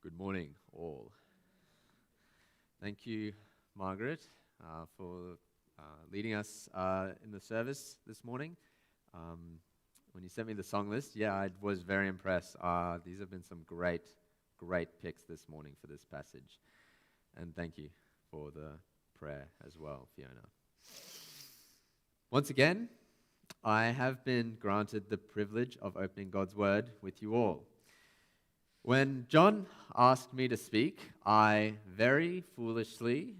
Good morning, all. Thank you, Margaret, for leading us in the service this morning. When you sent me the song list, I was very impressed. These have been some great picks this morning for this passage. And thank you for the prayer as well, Fiona. Once again, I have been granted the privilege of opening God's Word with you all. When John asked me to speak, I very foolishly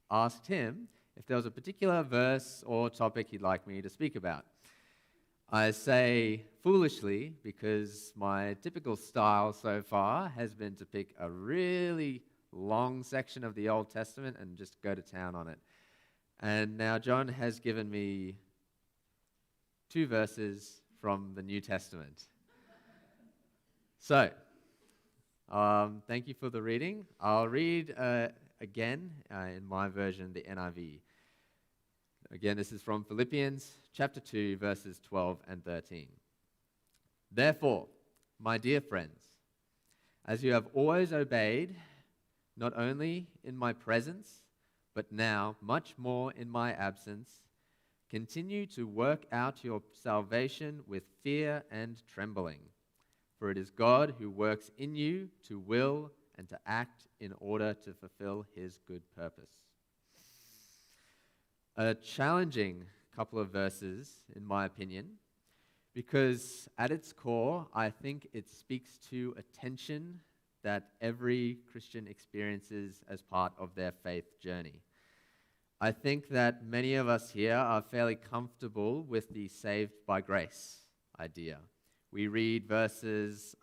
asked him if there was a particular verse or topic he'd like me to speak about. I say foolishly because my typical style so far has been to pick a really long section of the Old Testament and just go to town on it. And now John has given me 2 verses from the New Testament. So, thank you for the reading. I'll read again in my version, the NIV. Again, this is from Philippians chapter 2, verses 12 and 13. Therefore, my dear friends, as you have always obeyed, not only in my presence, but now much more in my absence, continue to work out your salvation with fear and trembling. For it is God who works in you to will and to act in order to fulfill his good purpose. A challenging couple of verses, in my opinion, because at its core, I think it speaks to a tension that every Christian experiences as part of their faith journey. I think that many of us here are fairly comfortable with the saved by grace idea. We read verses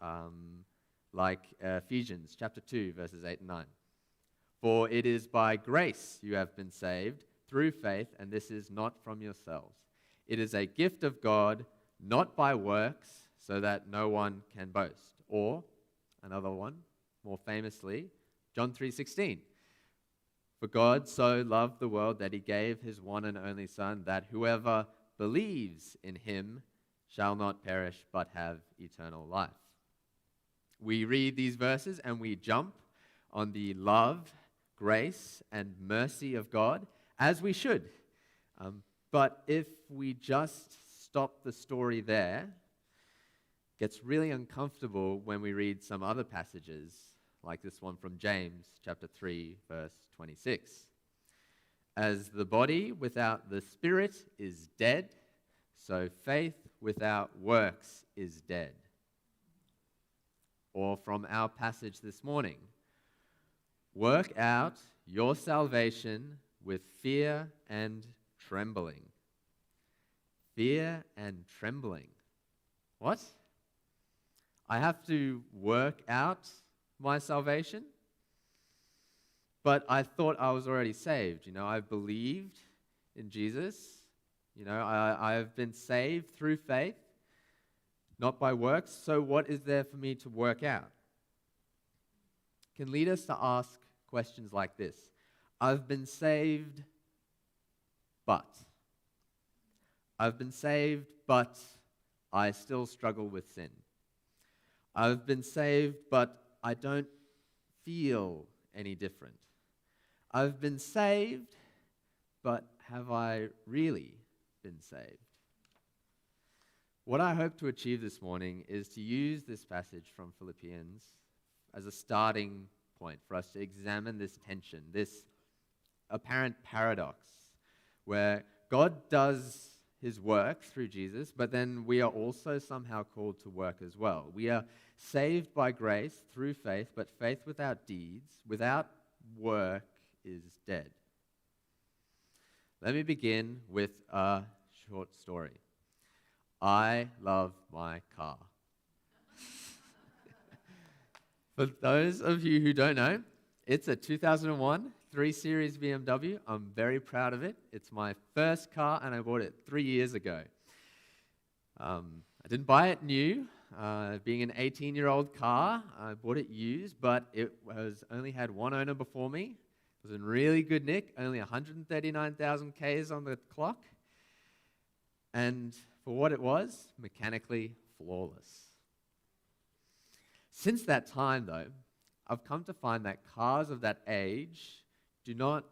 like Ephesians chapter 2, verses 8 and 9. For it is by grace you have been saved through faith, and this is not from yourselves. It is a gift of God, not by works, so that no one can boast. Or, another one, more famously, John 3:16. For God so loved the world that he gave his one and only Son, that whoever believes in him shall not perish but have eternal life. We read these verses and we jump on the love, grace, and mercy of God, as we should. But if we just stop the story there, it gets really uncomfortable when we read some other passages, like this one from James chapter 3, verse 26. As the body without the spirit is dead, so faith without works is dead. Or from our passage this morning, work out your salvation with fear and trembling. Fear and trembling. What? I have to work out my salvation? But I thought I was already saved. I believed in Jesus. I have been saved through faith, not by works. So what is there for me to work out? It can lead us to ask questions like this. I've been saved, but. I've been saved, but I still struggle with sin. I've been saved, but I don't feel any different. I've been saved, but have I really been saved? What I hope to achieve this morning is to use this passage from Philippians as a starting point for us to examine this tension, this apparent paradox, where God does his work through Jesus, but then we are also somehow called to work as well. We are saved by grace through faith, but faith without deeds, without work, is dead. Let me begin with a short story. I love my car. For those of you who don't know, it's a 2001 3 Series BMW. I'm very proud of it. It's my first car, and I bought it 3 years ago. I didn't buy it new. Being an 18-year-old car, I bought it used, but it only had one owner before me. It was in really good nick, only 139,000 Ks on the clock. And for what it was, mechanically flawless. Since that time, though, I've come to find that cars of that age do not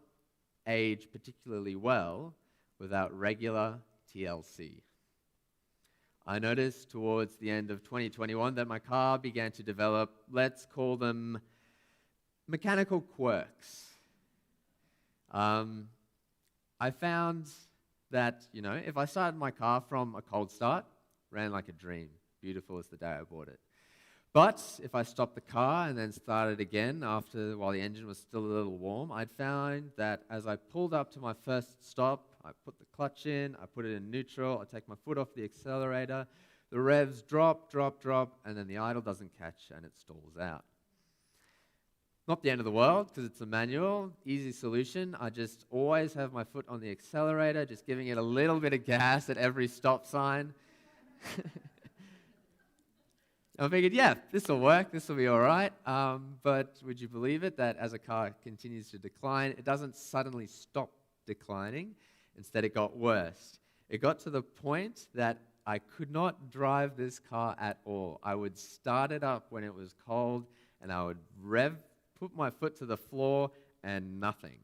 age particularly well without regular TLC. I noticed towards the end of 2021 that my car began to develop, let's call them mechanical quirks. I found that, if I started my car from a cold start, ran like a dream, beautiful as the day I bought it. But if I stopped the car and then started again while the engine was still a little warm, I'd found that as I pulled up to my first stop, I put the clutch in, I put it in neutral, I take my foot off the accelerator, the revs drop, and then the idle doesn't catch and it stalls out. Not the end of the world, because it's a manual, easy solution. I just always have my foot on the accelerator, just giving it a little bit of gas at every stop sign. I figured, this will work, this will be all right. But would you believe it that as a car continues to decline, it doesn't suddenly stop declining. Instead, it got worse. It got to the point that I could not drive this car at all. I would start it up when it was cold, and I would put my foot to the floor, and nothing.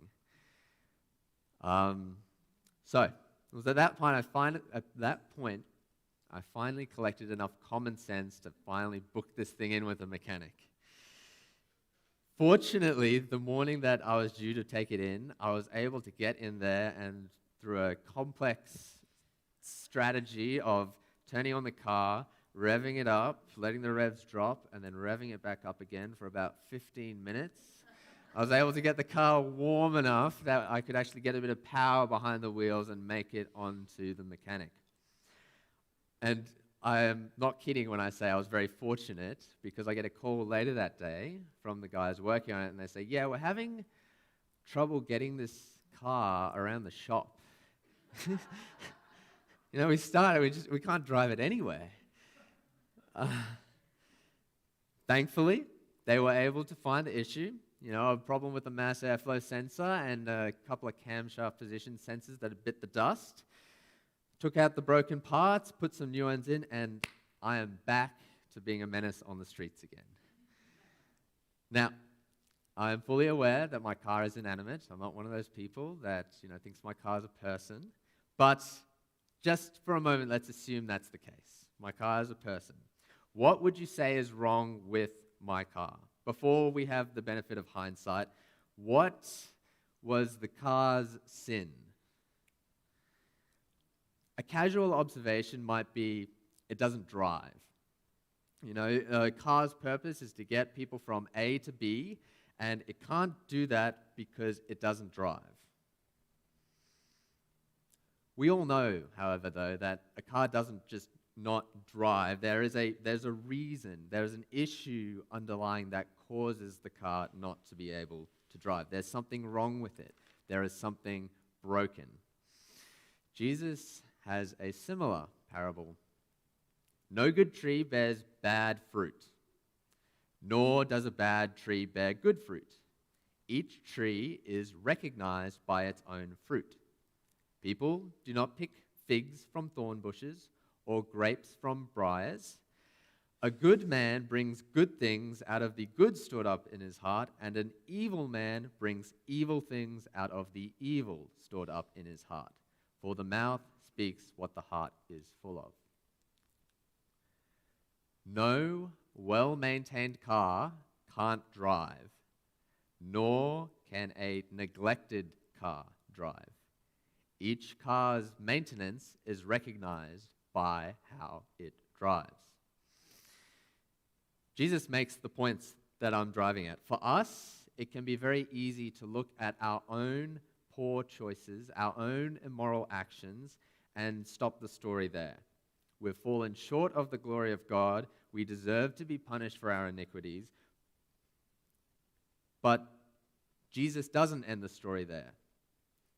So it was at that point I finally collected enough common sense to finally book this thing in with a mechanic. Fortunately, the morning that I was due to take it in, I was able to get in there, and through a complex strategy of turning on the car, revving it up, letting the revs drop, and then revving it back up again for about 15 minutes, I was able to get the car warm enough that I could actually get a bit of power behind the wheels and make it onto the mechanic. And I am not kidding when I say I was very fortunate, because I get a call later that day from the guys working on it, and they say, we're having trouble getting this car around the shop. We started, we can't drive it anywhere. Thankfully, they were able to find the issue. A problem with the mass airflow sensor and a couple of camshaft position sensors that had bit the dust. Took out the broken parts, put some new ones in, and I am back to being a menace on the streets again. Now, I am fully aware that my car is inanimate. I'm not one of those people that thinks my car is a person. But just for a moment, let's assume that's the case. My car is a person. What would you say is wrong with my car? Before we have the benefit of hindsight, what was the car's sin? A casual observation might be it doesn't drive. A car's purpose is to get people from A to B, and it can't do that because it doesn't drive. We all know, however, though, that a car doesn't just not drive. There's a reason, there's an issue underlying that causes the car not to be able to drive. There's something wrong with it. There is something broken. Jesus has a similar parable. No good tree bears bad fruit, nor does a bad tree bear good fruit. Each tree is recognized by its own fruit. People do not pick figs from thorn bushes or grapes from briars. A good man brings good things out of the good stored up in his heart, and an evil man brings evil things out of the evil stored up in his heart. For the mouth speaks what the heart is full of. No well-maintained car can't drive, nor can a neglected car drive. Each car's maintenance is recognized by how it drives. Jesus makes the points that I'm driving at. For us, it can be very easy to look at our own poor choices, our own immoral actions, and stop the story there. We've fallen short of the glory of God. We deserve to be punished for our iniquities. But Jesus doesn't end the story there.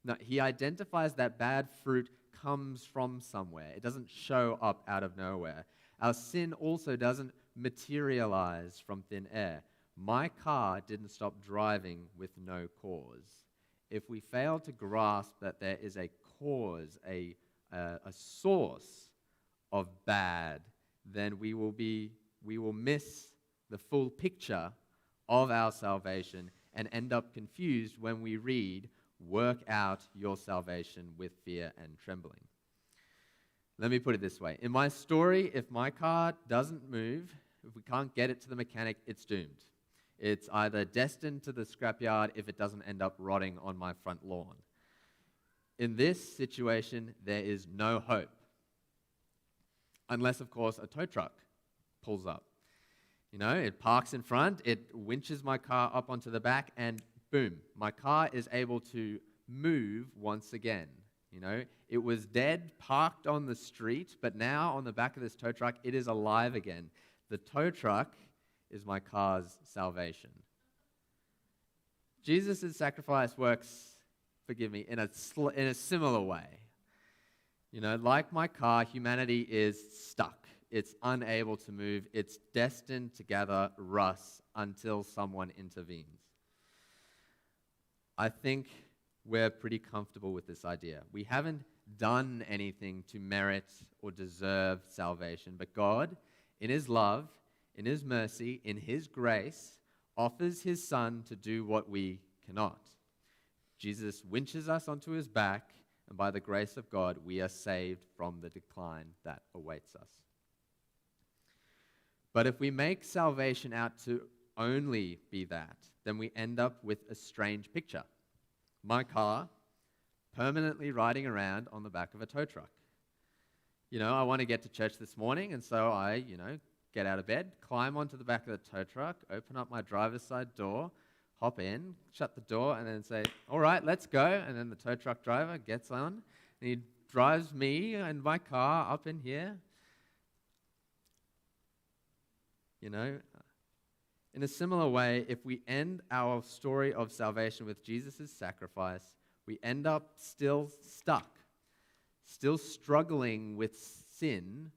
No, he identifies that bad fruit comes from somewhere. It doesn't show up out of nowhere. Our sin also doesn't materialize from thin air. My car didn't stop driving with no cause. If we fail to grasp that there is a cause, a source of bad, then we will miss the full picture of our salvation and end up confused when we read, "Work out your salvation with fear and trembling." Let me put it this way. In my story, if my car doesn't move, if we can't get it to the mechanic, it's doomed. It's either destined to the scrapyard if it doesn't end up rotting on my front lawn. In this situation, there is no hope. Unless, of course, a tow truck pulls up. It parks in front, it winches my car up onto the back, and boom, my car is able to move once again. It was dead, parked on the street, but now on the back of this tow truck, it is alive again. The tow truck is my car's salvation. Jesus' sacrifice works, forgive me, in a similar way. Like my car, humanity is stuck. It's unable to move. It's destined to gather rust until someone intervenes. I think we're pretty comfortable with this idea. We haven't done anything to merit or deserve salvation, but God, in His love, in His mercy, in His grace, offers His Son to do what we cannot. Jesus winches us onto His back, and by the grace of God, we are saved from the decline that awaits us. But if we make salvation out to only be that, then we end up with a strange picture. My car permanently riding around on the back of a tow truck. I want to get to church this morning, and so I, get out of bed, climb onto the back of the tow truck, open up my driver's side door, hop in, shut the door, and then say, "All right, let's go." And then the tow truck driver gets on, and he drives me and my car up in here. In a similar way, if we end our story of salvation with Jesus' sacrifice, we end up still stuck, still struggling with sin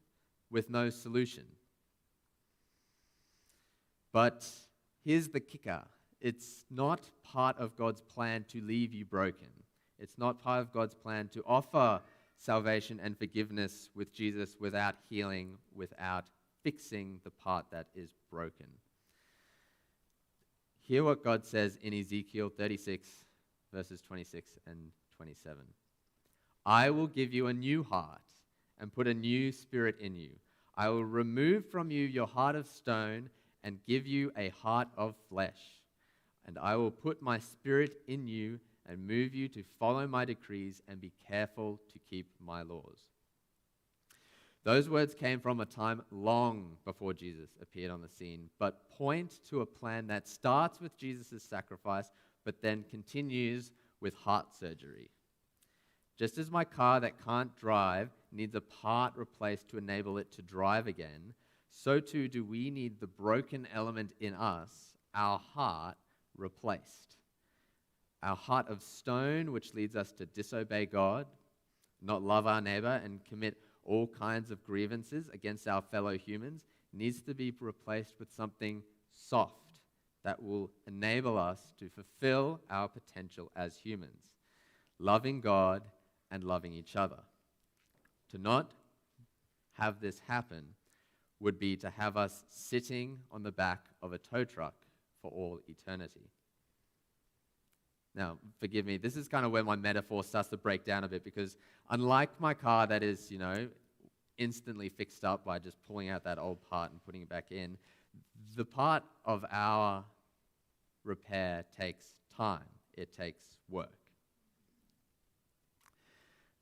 with no solution. But here's the kicker. It's not part of God's plan to leave you broken. It's not part of God's plan to offer salvation and forgiveness with Jesus without healing, without fixing the part that is broken. Hear what God says in Ezekiel 36, verses 26 and 27. "I will give you a new heart and put a new spirit in you. I will remove from you your heart of stone and give you a heart of flesh. And I will put my spirit in you and move you to follow my decrees and be careful to keep my laws." Those words came from a time long before Jesus appeared on the scene, but point to a plan that starts with Jesus' sacrifice, but then continues with heart surgery. Just as my car that can't drive needs a part replaced to enable it to drive again, so too do we need the broken element in us, our heart, replaced. Our heart of stone, which leads us to disobey God, not love our neighbor, and commit all kinds of grievances against our fellow humans, needs to be replaced with something soft that will enable us to fulfill our potential as humans, loving God and loving each other. To not have this happen would be to have us sitting on the back of a tow truck for all eternity. Now, forgive me, this is kind of where my metaphor starts to break down a bit, because unlike my car that is, instantly fixed up by just pulling out that old part and putting it back in, the part of our repair takes time. It takes work.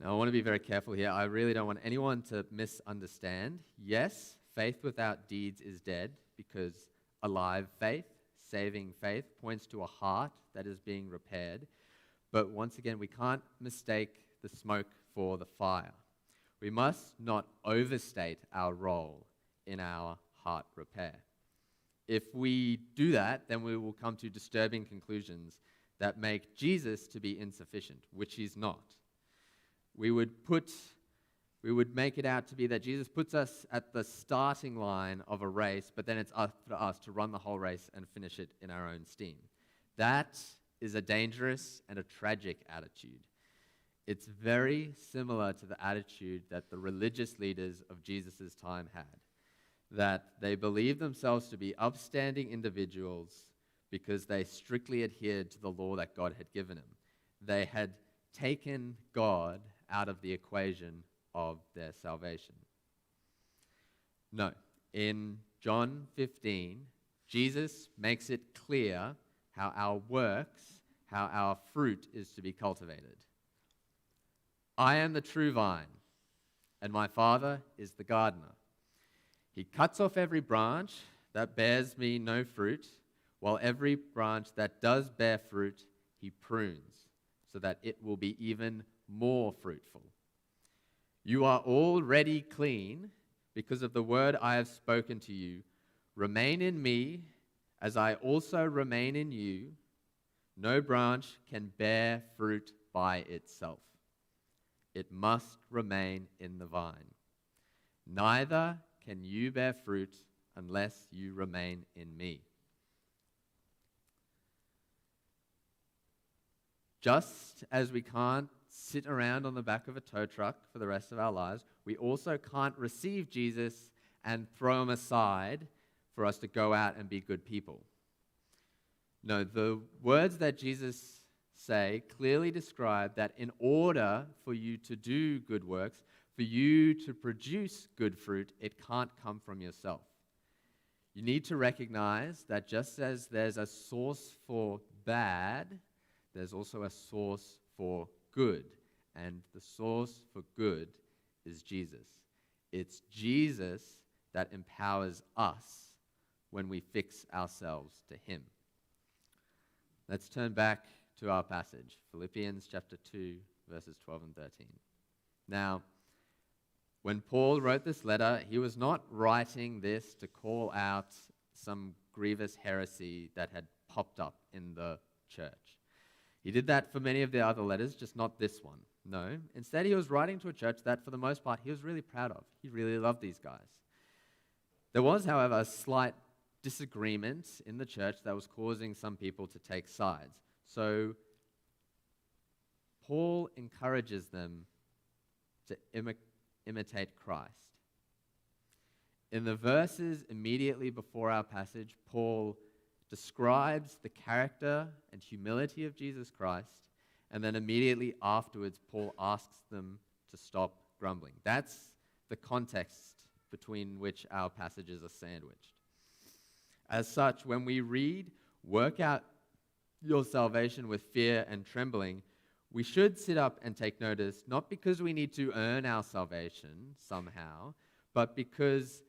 Now, I want to be very careful here. I really don't want anyone to misunderstand. Yes, faith without deeds is dead, because alive faith, saving faith, points to a heart that is being repaired. But once again, we can't mistake the smoke for the fire. We must not overstate our role in our heart repair. If we do that, then we will come to disturbing conclusions that make Jesus to be insufficient, which He's not. We would make it out to be that Jesus puts us at the starting line of a race, but then it's up to us to run the whole race and finish it in our own steam. That is a dangerous and a tragic attitude. It's very similar to the attitude that the religious leaders of Jesus' time had, that they believed themselves to be upstanding individuals, because they strictly adhered to the law that God had given them. They had taken God out of the equation of their salvation. No, in John 15, Jesus makes it clear how our works, how our fruit is to be cultivated. I am the true vine, and my Father is the gardener. He cuts off every branch that bears me no fruit, while every branch that does bear fruit, he prunes, so that it will be even more fruitful. You are already clean because of the word I have spoken to you. Remain in me, as I also remain in you. No branch can bear fruit by itself. It must remain in the vine. Neither can you bear fruit unless you remain in me. Just as we can't sit around on the back of a tow truck for the rest of our lives, we also can't receive Jesus and throw him aside for us to go out and be good people. No, the words that Jesus say clearly describe that in order for you to do good works, for you to produce good fruit, it can't come from yourself. You need to recognize that just as there's a source for bad, there's also a source for good. And the source for good is Jesus. It's Jesus that empowers us when we fix ourselves to him. Let's turn back to our passage, Philippians chapter 2, verses 12 and 13. Now, when Paul wrote this letter, he was not writing this to call out some grievous heresy that had popped up in the church. He did that for many of the other letters, just not this one. No. Instead, he was writing to a church that, for the most part, he was really proud of. He really loved these guys. There was, however, a slight disagreement in the church that was causing some people to take sides. So, Paul encourages them to imitate Christ. In the verses immediately before our passage, Paul describes the character and humility of Jesus Christ, and then immediately afterwards, Paul asks them to stop grumbling. That's the context between which our passages are sandwiched. As such, when we read, "Work out your salvation with fear and trembling," we should sit up and take notice, not because we need to earn our salvation somehow, but because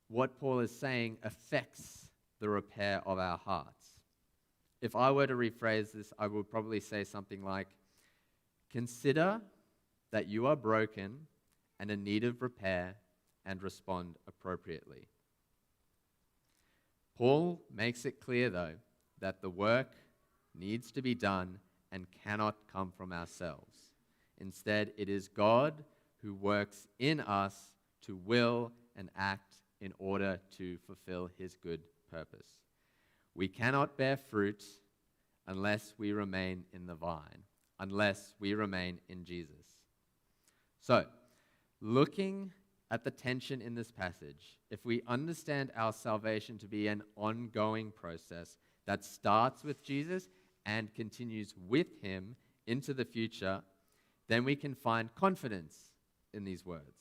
what Paul is saying affects the repair of our hearts. If I were to rephrase this, I would probably say something like, consider that you are broken and in need of repair and respond appropriately. Paul makes it clear, though, that the work needs to be done and cannot come from ourselves. Instead, it is God who works in us to will and act in order to fulfill his good purpose. We cannot bear fruit unless we remain in the vine, unless we remain in Jesus. So, looking at the tension in this passage, if we understand our salvation to be an ongoing process that starts with Jesus and continues with him into the future, then we can find confidence in these words.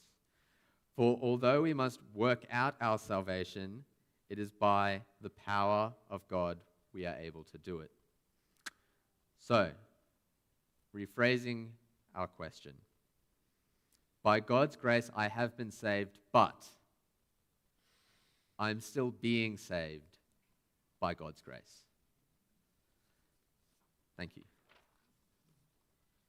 For although we must work out our salvation, it is by the power of God we are able to do it. So, rephrasing our question. By God's grace, I have been saved, but I'm still being saved by God's grace. Thank you.